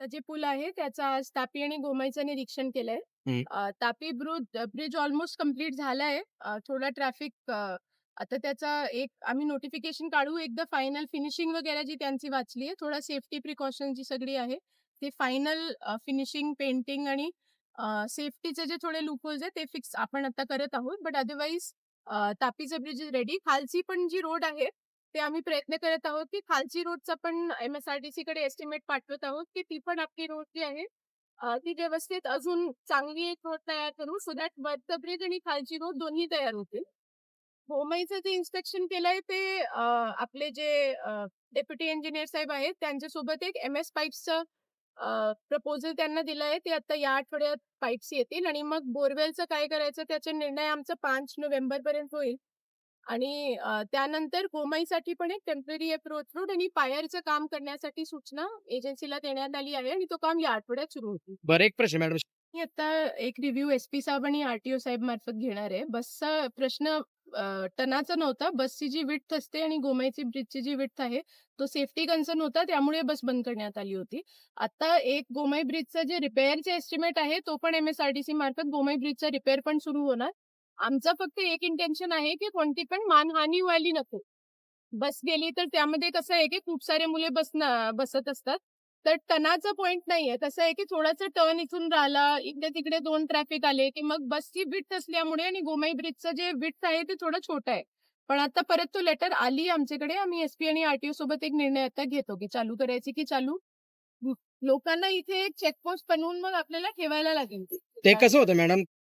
जे पूल आहे त्याचा आज तापी आणि गोमाईचं निरीक्षण केलंय. हं. तापी ब्रिज ऑलमोस्ट कंप्लीट झालाय. थोडा ट्रॅफिक आता त्याचा एक आम्ही नोटिफिकेशन काढू. एकदा फायनल फिनिशिंग वगैरे जी त्यांची वाचली आहे. थोडा सेफ्टी प्रिकॉशन जी सगळी आहे, ते फायनल फिनिशिंग, पेंटिंग आणि सेफ्टीचे जे थोडे लूपहोल्स आहेत ते फिक्स आपण आता करत आहोत. बट अदरवाईज तापीचा ब्रिज इज रेडी. खालची पण जी रोड आहे, ते आम्ही प्रयत्न करत आहोत, की खालची रोडचा पण MSRDCकडे एस्टिमेट पाठवत आहोत, की ती पण आपली रोड जी आहे ती व्यवस्थित अजून चांगली एक रोड तयार करू सो दॅट वरचं ब्रिज आणि खालची रोड दोन्ही तयार होतील. होमईचं जे इन्स्पेक्शन केलंय ते आपले जे डेप्युटी इंजिनिअर साहेब आहेत त्यांच्यासोबत एक MS पाईप्सचं प्रपोजल त्यांना दिलंय. ते आता या आठवड्यात पाईप्स येतील आणि मग बोरवेलचं काय करायचं त्याचा निर्णय आमचा 5 नोव्हेंबरपर्यंत होईल. आणि त्यानंतर गोमाईसाठी पण एक टेम्पररी अप्रोच रोड आणि पायरचं काम करण्यासाठी सूचना एजन्सीला देण्यात आली आहे आणि तो काम या आठवड्यात सुरू होतील. बरं एक प्रश्न मॅडम. मी आता एक रिव्ह्यू SP साहेब आणि RTO साहेब मार्फत घेणार आहे. बसचा प्रश्न टनाचा नव्हता. बसची जी विड्थ असते आणि गोमाईची ब्रिजची जी विड्थ आहे, तो सेफ्टी कन्सर्न होता त्यामुळे बस बंद करण्यात आली होती. आता एक गोमाई ब्रिजचा जे रिपेअरचे एस्टिमेट आहे, तो पण MSRDC मार्फत गोमाई ब्रिजचा रिपेअर पण सुरू होणार. आमचं फक्त एक इंटेन्शन आहे, की कोणती पण मानहानी व्हायला नको. बस गेली तर त्यामध्ये कसं आहे, की खूप सारे मुले बसत असतात. तर टनाचा पॉइंट नाहीये. कसं आहे, की थोडासा टर्न इथून राहिला, इकडे-तिकडे 2 ट्रॅफिक आले, की मग बसची विड्थ असल्यामुळे आणि गोमाई ब्रिजचं जे विड्थ आहे ते थोडं छोटं आहे. पण आता परत तो लेटर आली आमच्याकडे. आम्ही SP आणि RTO सोबत एक निर्णय आता घेतो, की चालू करायची की चालू लोकांना इथे एक चेकपोस्ट बनवून मग आपल्याला ठेवायला लागेल. ते कसं होतं मॅडम?